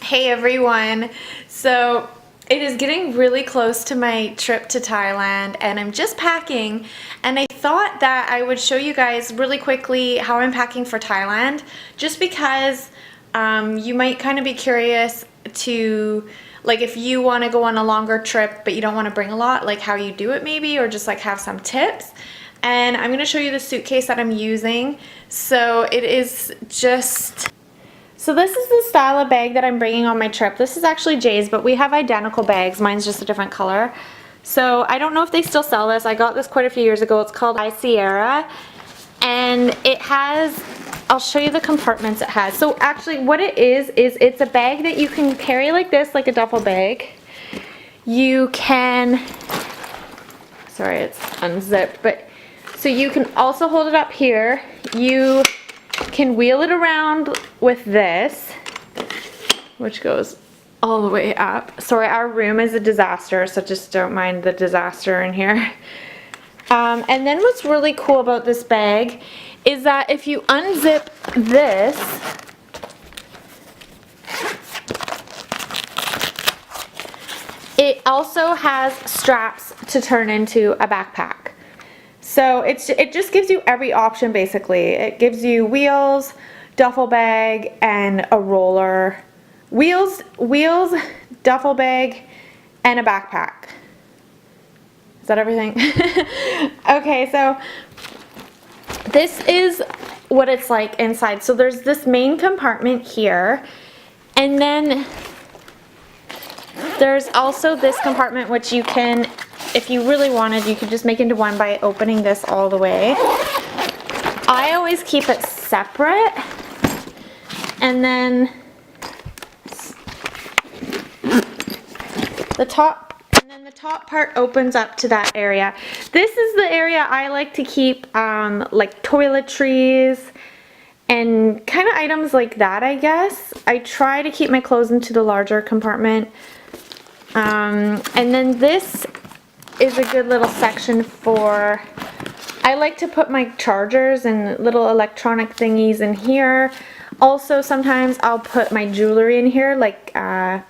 Hey everyone! So it is getting really close to my trip to Thailand and I'm just packing, and I thought that I would show you guys really quickly how I'm packing for Thailand, just because you might kind of be curious to, like, if you want to go on a longer trip but you don't want to bring a lot, like how you do it maybe, or just like have some tips. And I'm going to show you the suitcase that I'm using. So it is just... So this is the style of bag that I'm bringing on my trip. This is actually Jay's, but we have identical bags. Mine's just a different color. So I don't know if they still sell this. I got this quite a few years ago. It's called High Sierra. And it has, I'll show you the compartments it has. So actually what it is it's a bag that you can carry like this, like a duffel bag. You can, sorry, it's unzipped, but so you can also hold it up here. You can wheel it around with this, which goes all the way up. Sorry, our room is a disaster, so just don't mind the disaster in here. And then what's really cool about this bag is that if you unzip this, it also has straps to turn into a backpack. So it just gives you every option basically. It gives you wheels, duffel bag, and a roller. Wheels, duffel bag, and a backpack. Is that everything? Okay, so this is what it's like inside. So there's this main compartment here, and then there's also this compartment which you can, if you really wanted, you could just make into one by opening this all the way. I always keep it separate, and then the top part opens up to that area. This is the area I like to keep like toiletries and kind of items like that, I guess. I try to keep my clothes into the larger compartment. And then this is a good little section for, I like to put my chargers and little electronic thingies in here. Also sometimes I'll put my jewelry in here, like I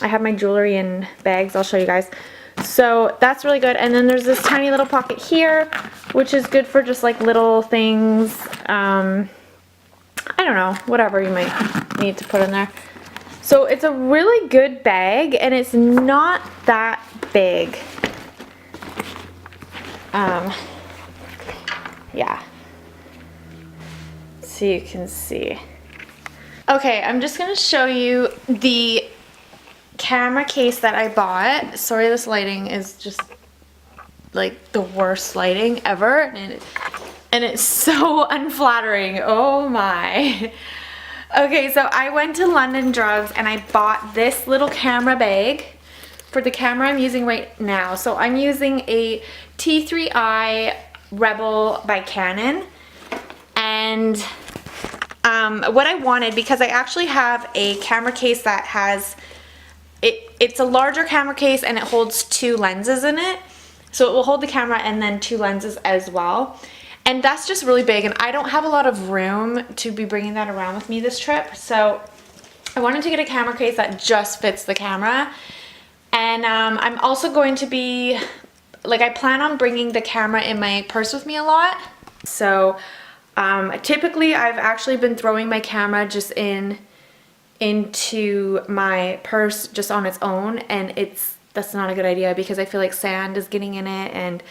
have my jewelry in bags. I'll show you guys. So that's really good. And then there's this tiny little pocket here, which is good for just like little things. I don't know, whatever you might need to put in there. So it's a really good bag, and it's not that big. Yeah. So you can see. Okay, I'm just gonna show you the camera case that I bought. Sorry, this lighting is just like the worst lighting ever, and it's so unflattering. Oh my. Okay, so I went to London Drugs and I bought this little camera bag for the camera I'm using right now. So I'm using a T3i Rebel by Canon, and what I wanted, because I actually have a camera case that has it's a larger camera case and it holds 2 lenses in it, so it will hold the camera and then 2 lenses as well, and that's just really big, and I don't have a lot of room to be bringing that around with me this trip. So I wanted to get a camera case that just fits the camera. And I'm also going to be, like, I plan on bringing the camera in my purse with me a lot. So typically I've actually been throwing my camera just into my purse just on its own, and that's not a good idea, because I feel like sand is getting in it and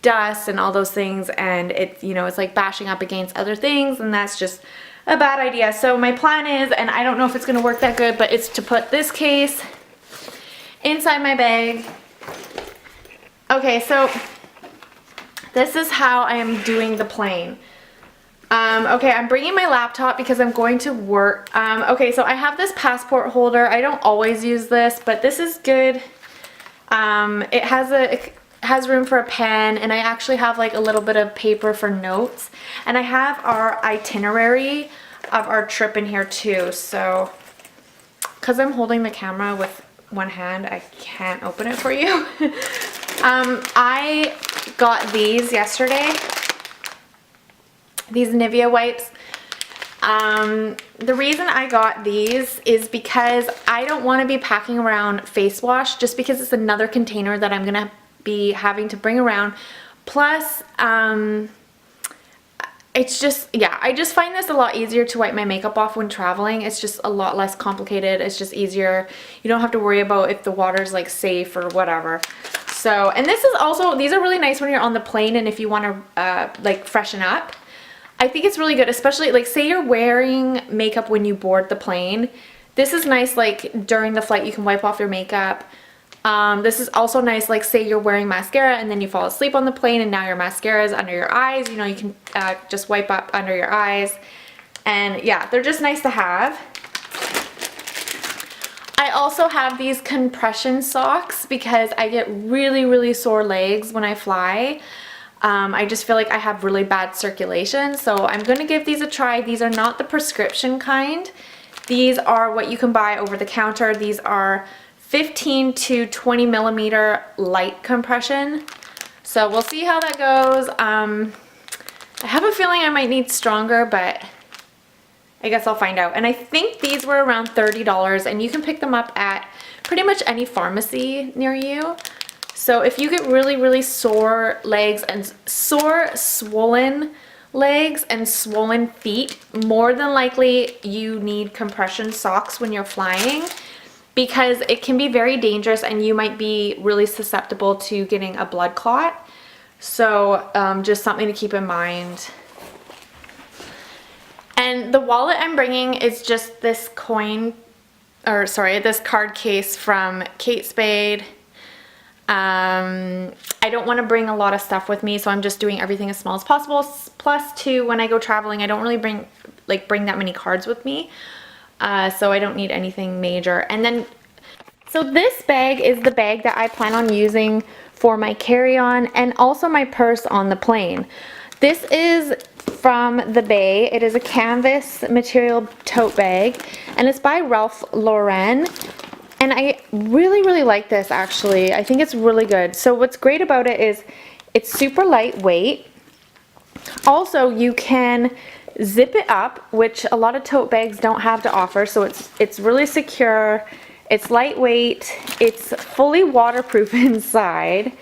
dust and all those things, and it's, you know, it's like bashing up against other things, and that's just a bad idea. So my plan is, and I don't know if it's gonna work that good, but it's to put this case inside my bag. Okay, so this is how I am doing the plane. Okay, I'm bringing my laptop because I'm going to work. Okay, so I have this passport holder. I don't always use this, but this is good. It has room for a pen, and I actually have like a little bit of paper for notes, and I have our itinerary of our trip in here too. So because I'm holding the camera with one hand, I can't open it for you. I got these yesterday, these Nivea wipes. The reason I got these is because I don't want to be packing around face wash, just because it's another container that I'm going to be having to bring around. Plus, it's just, yeah, I just find this a lot easier to wipe my makeup off when traveling. It's just a lot less complicated. It's just easier. You don't have to worry about if the water's like safe or whatever. So, and this is also, these are really nice when you're on the plane and if you want to like freshen up. I think it's really good, especially like say you're wearing makeup when you board the plane. This is nice like during the flight you can wipe off your makeup. This is also nice, like say you're wearing mascara and then you fall asleep on the plane and now your mascara is under your eyes. You know, you can just wipe up under your eyes. And yeah, they're just nice to have. I also have these compression socks because I get really sore legs when I fly. I just feel like I have really bad circulation. So I'm going to give these a try. These are not the prescription kind. These are what you can buy over the counter. These are 15 to 20 millimeter light compression. So we'll see how that goes. I have a feeling I might need stronger, but I guess I'll find out. And I think these were around $30 and you can pick them up at pretty much any pharmacy near you. So if you get really sore legs and swollen legs and swollen feet, more than likely you need compression socks when you're flying, because it can be very dangerous and you might be really susceptible to getting a blood clot. So just something to keep in mind. And the wallet I'm bringing is just this this card case from Kate Spade. I don't want to bring a lot of stuff with me, so I'm just doing everything as small as possible. Plus, too, when I go traveling, I don't really bring that many cards with me. So I don't need anything major. And then, so this bag is the bag that I plan on using for my carry-on and also my purse on the plane. This is from the Bay. It is a canvas material tote bag and it's by Ralph Lauren. And I really like this actually. I think it's really good. So what's great about it is it's super lightweight. Also, you can zip it up, which a lot of tote bags don't have to offer. So it's really secure, it's lightweight, it's fully waterproof inside.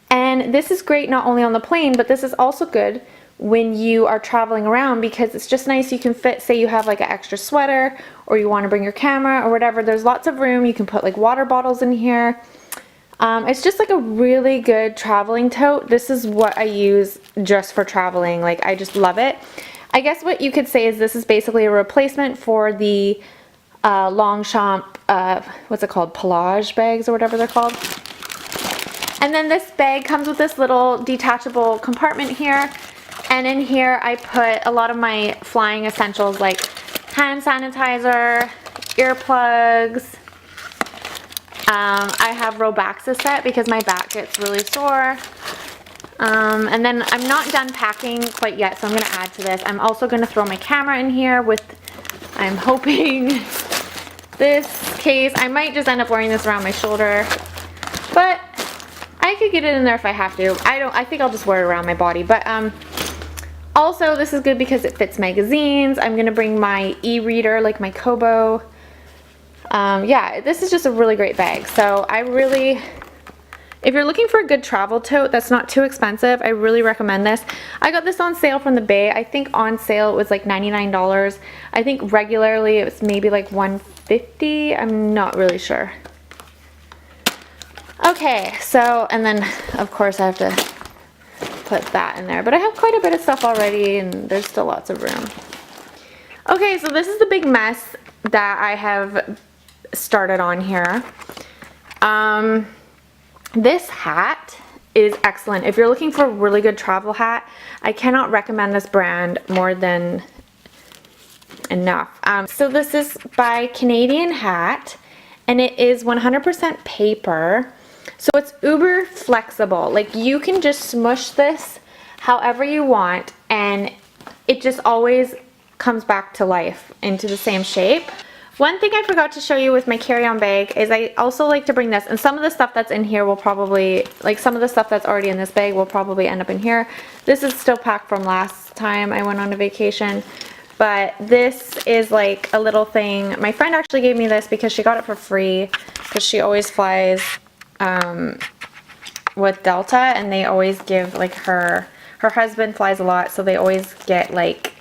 And this is great not only on the plane, but this is also good when you are traveling around because it's just nice. You can fit, say you have like an extra sweater or you want to bring your camera or whatever. There's lots of room. You can put like water bottles in here. It's just like a really good traveling tote. This is what I use just for traveling. Like I just love it. I guess what you could say is this is basically a replacement for the Longchamp, what's it called, Pelage bags or whatever they're called. And then this bag comes with this little detachable compartment here. And in here I put a lot of my flying essentials like hand sanitizer, earplugs. I have Robaxa set because my back gets really sore. And then I'm not done packing quite yet, so I'm going to add to this. I'm also going to throw my camera in here with, I'm hoping, this case. I might just end up wearing this around my shoulder, but I could get it in there if I have to. I think I'll just wear it around my body. But also this is good because it fits magazines. I'm going to bring my e-reader, like my Kobo. Yeah, this is just a really great bag. So if you're looking for a good travel tote that's not too expensive, I really recommend this. I got this on sale from the Bay. I think on sale it was like $99. I think regularly it was maybe like $150. I'm not really sure. Okay, so, and then of course I have to put that in there. But I have quite a bit of stuff already and there's still lots of room. Okay, so this is the big mess that I have started on here. This hat is excellent. If you're looking for a really good travel hat, I cannot recommend this brand more than enough. So this is by Canadian Hat and it is 100% paper. So it's uber flexible. Like you can just smush this however you want and it just always comes back to life into the same shape. One thing I forgot to show you with my carry-on bag is I also like to bring this, and some of the stuff that's in here will probably, like some of the stuff that's already in this bag will probably end up in here. This is still packed from last time I went on a vacation. but this is like a little thing. My friend actually gave me this because she got it for free because she always flies with Delta, and they always give like her husband flies a lot, so they always get like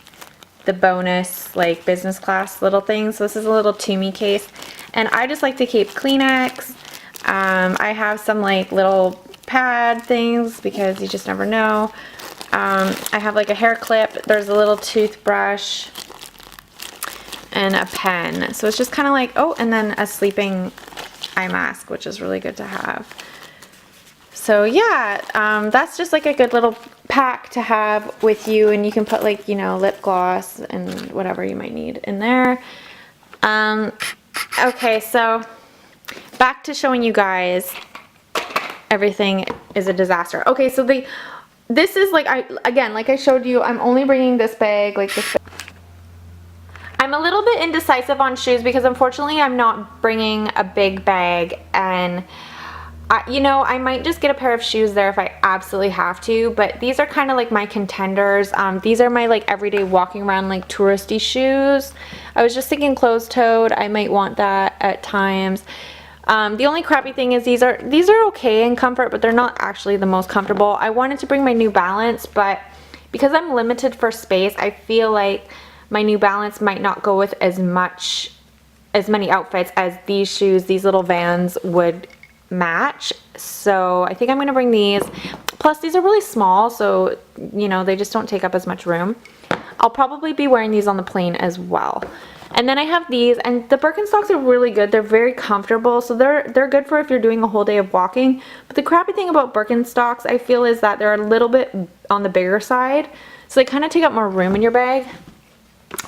the bonus like business class little things. So this is a little Tumi case, and I just like to keep Kleenex. I have some like little pad things because you just never know. I have like a hair clip, there's a little toothbrush, and a pen. So it's just kind of like, oh, and then a sleeping eye mask, which is really good to have. So yeah, that's just like a good little pack to have with you, and you can put like, you know, lip gloss and whatever you might need in there. Okay, so back to showing you guys everything is a disaster. Okay, so this is like, again, like I showed you, I'm only bringing this bag, like this bag. I'm a little bit indecisive on shoes because unfortunately I'm not bringing a big bag, and you know, I might just get a pair of shoes there if I absolutely have to, but these are kind of like my contenders. These are my like everyday walking around like touristy shoes. I was just thinking closed-toed, I might want that at times. The only crappy thing is these are okay in comfort, but they're not actually the most comfortable. I wanted to bring my New Balance, but because I'm limited for space, I feel like my New Balance might not go with as many outfits as these shoes, these little Vans would match. So I think I'm gonna bring these. Plus these are really small, so you know, they just don't take up as much room. I'll probably be wearing these on the plane as well. And then I have these, and the Birkenstocks are really good. They're very comfortable, so they're good for if you're doing a whole day of walking. But the crappy thing about Birkenstocks, I feel, is that they're a little bit on the bigger side, so they kind of take up more room in your bag.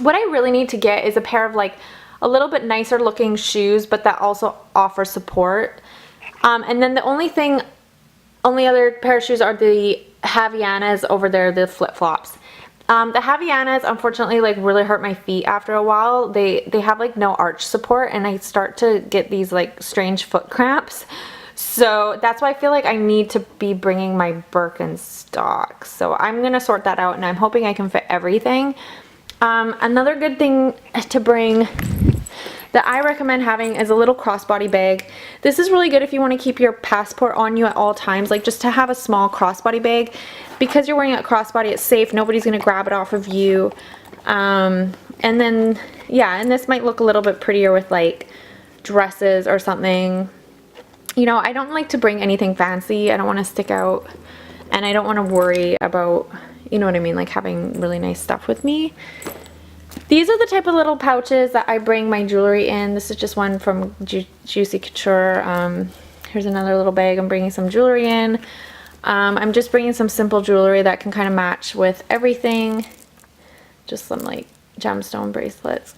What I really need to get is a pair of like a little bit nicer looking shoes, but that also offer support. And then the only other pair of shoes are the Havaianas over there, the flip-flops. The Havaianas unfortunately like really hurt my feet after a while. They have like no arch support, and I start to get these like strange foot cramps. So that's why I feel like I need to be bringing my Birkenstocks. So I'm gonna sort that out, and I'm hoping I can fit everything. Another good thing to bring that I recommend having is a little crossbody bag. This is really good if you want to keep your passport on you at all times, like just to have a small crossbody bag. Because you're wearing a crossbody, it's safe, nobody's going to grab it off of you. And then, yeah, and this might look a little bit prettier with like dresses or something. You know, I don't like to bring anything fancy. I don't want to stick out, and I don't want to worry about, you know what I mean, like having really nice stuff with me. These are the type of little pouches that I bring my jewelry in. This is just one from Juicy Couture. Here's another little bag I'm bringing some jewelry in. I'm just bringing some simple jewelry that can kind of match with everything. Just some like gemstone bracelets.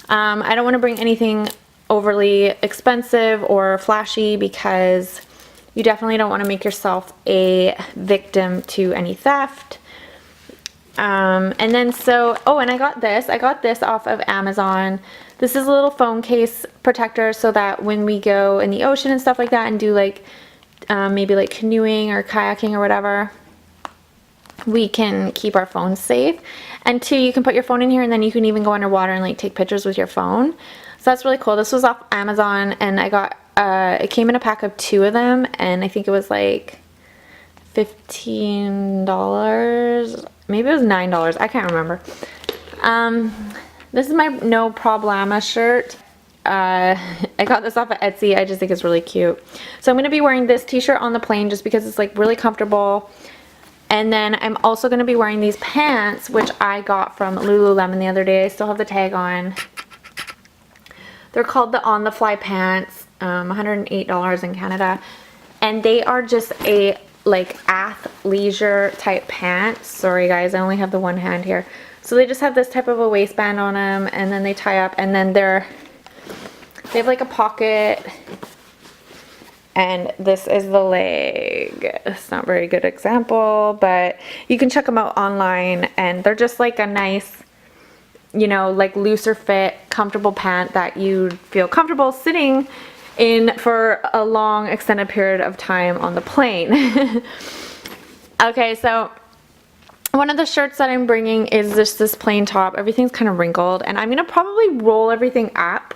I don't want to bring anything overly expensive or flashy because you definitely don't want to make yourself a victim to any theft. And then so, oh, and I got this off of Amazon. This is a little phone case protector so that when we go in the ocean and stuff like that and do like maybe like canoeing or kayaking or whatever, we can keep our phones safe. And two, you can put your phone in here, and then you can even go underwater and like take pictures with your phone. So that's really cool. This was off Amazon, and I got it came in a pack of 2 of them, and I think it was like $15, maybe it was $9, I can't remember. This is my No Problema shirt. I got this off of Etsy. I just think it's really cute. So I'm going to be wearing this t-shirt on the plane just because it's like really comfortable. And then I'm also going to be wearing these pants, which I got from Lululemon the other day. I still have the tag on. They're called the On The Fly pants, $108 in Canada. And they are just a like athleisure type pants. Sorry guys, I only have the one hand here. So they just have this type of a waistband on them, and then they tie up, and then they have like a pocket, and this is the leg. It's not a very good example, but you can check them out online, and they're just like a nice, you know, like looser fit, comfortable pant that you feel comfortable sitting in for a long extended period of time on the plane. Okay, so One of the shirts that I'm bringing is just this plain top. Everything's kind of wrinkled, and I'm gonna probably roll everything up.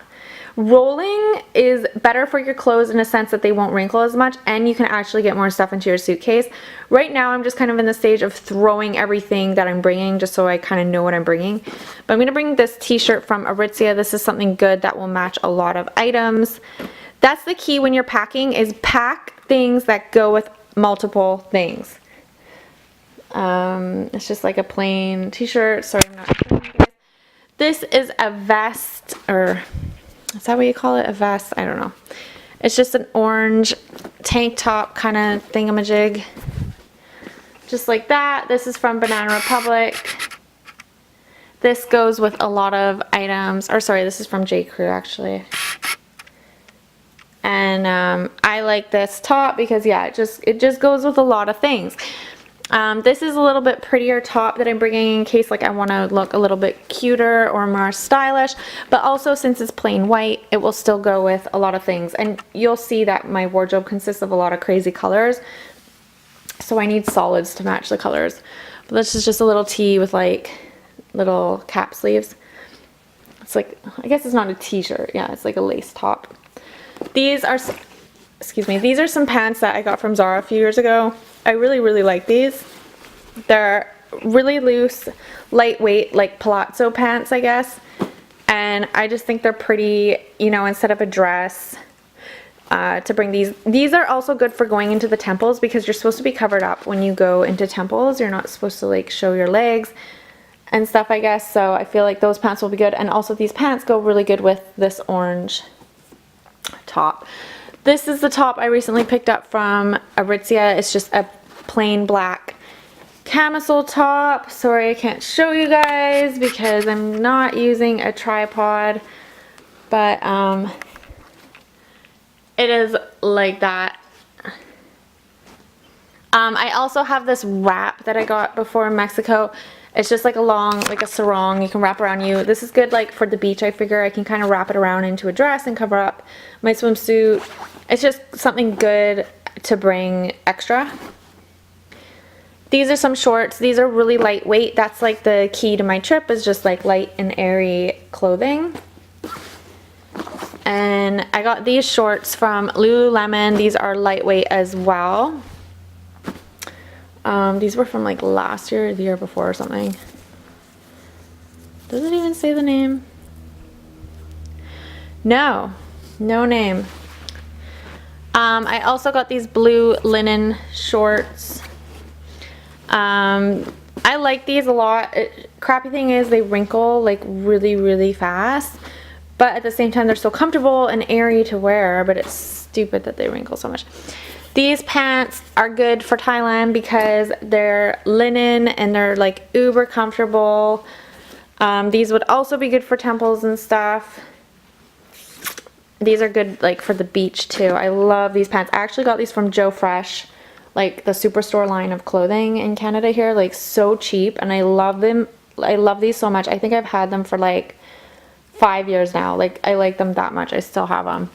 Rolling is better for your clothes in a sense that they won't wrinkle as much, and you can actually get more stuff into your suitcase. Right now I'm just kind of in the stage of throwing everything that I'm bringing just so I kind of know what I'm bringing. But I'm gonna bring this t-shirt from Aritzia. This is something good that will match a lot of items. That's the key when you're packing, is pack things that go with multiple things. It's just like a plain t-shirt. Sorry, I'm not showing you guys. This is a vest, or is that what you call it? A vest? I don't know. It's just an orange tank top kind of thingamajig. Just like that. This is from Banana Republic. This goes with a lot of items. Or sorry, this is from J. Crew actually. And I like this top because yeah, it just goes with a lot of things. This is a little bit prettier top that I'm bringing in case like I want to look a little bit cuter or more stylish, but also since it's plain white, it will still go with a lot of things. And you'll see that my wardrobe consists of a lot of crazy colors, so I need solids to match the colors. But this is just a little tee with like little cap sleeves. It's like, I guess it's not a t-shirt, yeah, it's like a lace top. These are, excuse me, these are some pants that I got from Zara a few years ago. I really like these. They're really loose, lightweight, like palazzo pants, I guess. And I just think they're pretty, you know, instead of a dress, to bring these. These are also good for going into the temples because you're supposed to be covered up when you go into temples. You're not supposed to like show your legs and stuff, I guess. So I feel like those pants will be good. And also these pants go really good with this orange top. This is the top I recently picked up from Aritzia. It's just a plain black camisole top. Sorry I can't show you guys because I'm not using a tripod, but it is like that. I also have this wrap that I got before in Mexico. It's just like a long, like a sarong you can wrap around you. This is good like for the beach. I figure I can kind of wrap it around into a dress and cover up my swimsuit. It's just something good to bring extra. These are some shorts. These are really lightweight. That's like the key to my trip, is just like light and airy clothing. And I got these shorts from Lululemon. These are lightweight as well. These were from like last year or the year before or something. Does it even say the name? No name. I also got these blue linen shorts. I like these a lot. Crappy thing is they wrinkle like really fast, but at the same time they're so comfortable and airy to wear, but it's stupid that they wrinkle so much. These pants are good for Thailand because they're linen and they're like uber comfortable. These would also be good for temples and stuff. These are good like for the beach too. I love these pants. I actually got these from Joe Fresh, like the Superstore line of clothing in Canada here, like so cheap, and I love them. I love these so much. I think I've had them for like 5 years now. Like I like them that much. I still have them.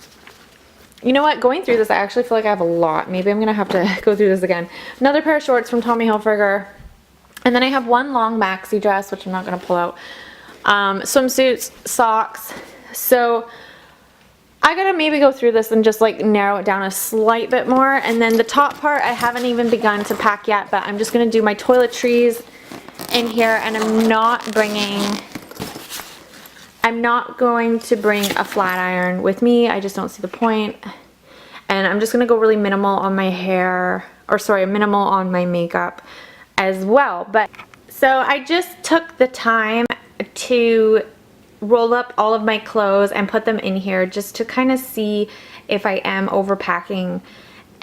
You know what, going through this, I actually feel like I have a lot. Maybe I'm gonna have to go through this again. Another pair of shorts from Tommy Hilfiger. And then I have one long maxi dress, which I'm not gonna pull out. Swimsuits, socks. So I gotta maybe go through this and just like narrow it down a slight bit more. And then the top part, I haven't even begun to pack yet, but I'm just gonna do my toiletries in here, and I'm not going to bring a flat iron with me. I just don't see the point. And I'm just gonna go really minimal on my hair, or sorry, minimal on my makeup as well. But so I just took the time to roll up all of my clothes and put them in here just to kind of see if I am overpacking.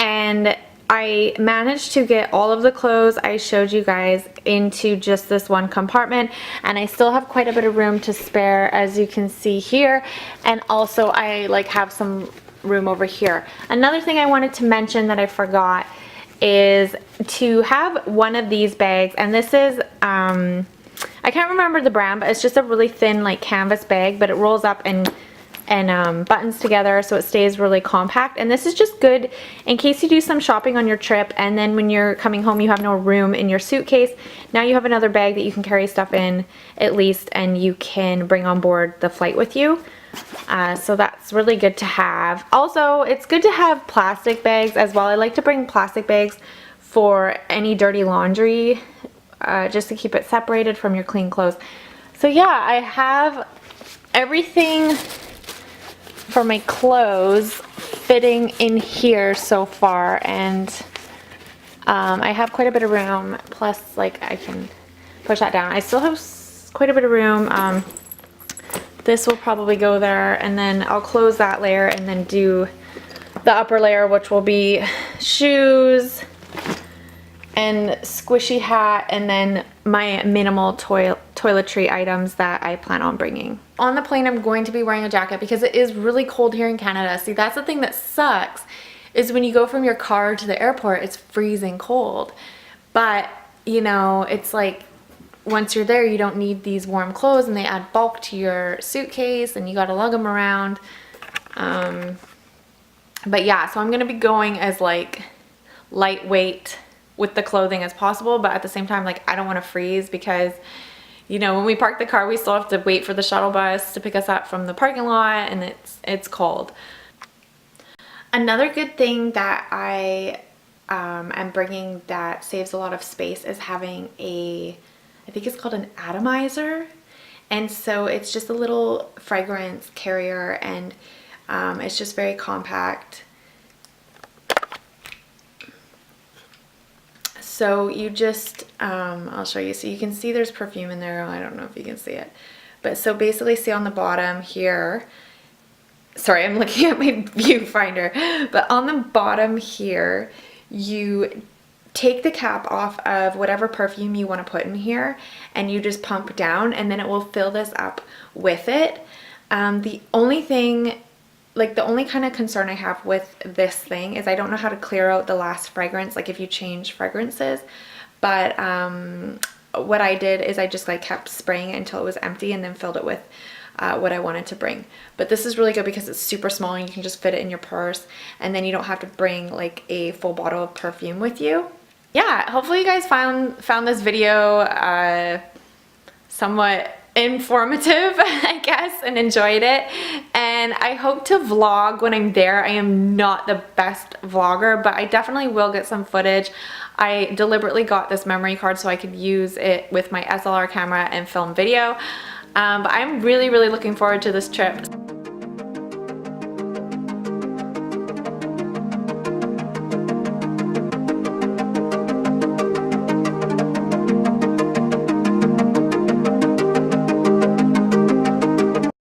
And I managed to get all of the clothes I showed you guys into just this one compartment, and I still have quite a bit of room to spare, as you can see here. And also I like have some room over here. Another thing I wanted to mention that I forgot is to have one of these bags, and this is I can't remember the brand, but it's just a really thin like canvas bag, but it rolls up and and buttons together so it stays really compact. And this is just good in case you do some shopping on your trip and then when you're coming home you have no room in your suitcase. Now you have another bag that you can carry stuff in at least, and you can bring on board the flight with you. So that's really good to have. Also, it's good to have plastic bags as well. I like to bring plastic bags for any dirty laundry, just to keep it separated from your clean clothes. So yeah, I have everything for my clothes fitting in here so far, and I have quite a bit of room, plus like I can push that down. I still have quite a bit of room. This will probably go there, and then I'll close that layer and then do the upper layer, which will be shoes and squishy hat, and then my minimal toiletry items that I plan on bringing. On the plane, I'm going to be wearing a jacket because it is really cold here in Canada. See, that's the thing that sucks, is when you go from your car to the airport, it's freezing cold. But, you know, it's like, once you're there, you don't need these warm clothes, and they add bulk to your suitcase, and you gotta lug them around. But yeah, so I'm gonna be going as like lightweight with the clothing as possible, but at the same time, like, I don't want to freeze because, you know, when we park the car, we still have to wait for the shuttle bus to pick us up from the parking lot, and it's cold. Another good thing that I am bringing that saves a lot of space is having I think it's called an atomizer. And so it's just a little fragrance carrier, and it's just very compact. So you just, I'll show you. So you can see there's perfume in there. I don't know if you can see it. But so basically, see on the bottom here, sorry, I'm looking at my viewfinder, but on the bottom here, you take the cap off of whatever perfume you want to put in here, and you just pump down, and then it will fill this up with it. The only thing, like the only kind of concern I have with this thing is I don't know how to clear out the last fragrance, like if you change fragrances. But what I did is I just like kept spraying it until it was empty, and then filled it with what I wanted to bring. But this is really good because it's super small and you can just fit it in your purse, and then you don't have to bring like a full bottle of perfume with you. Yeah, hopefully you guys found this video somewhat informative, I guess, and enjoyed it. And I hope to vlog when I'm there. I am not the best vlogger, but I definitely will get some footage. I deliberately got this memory card so I could use it with my SLR camera and film video. But I'm really looking forward to this trip.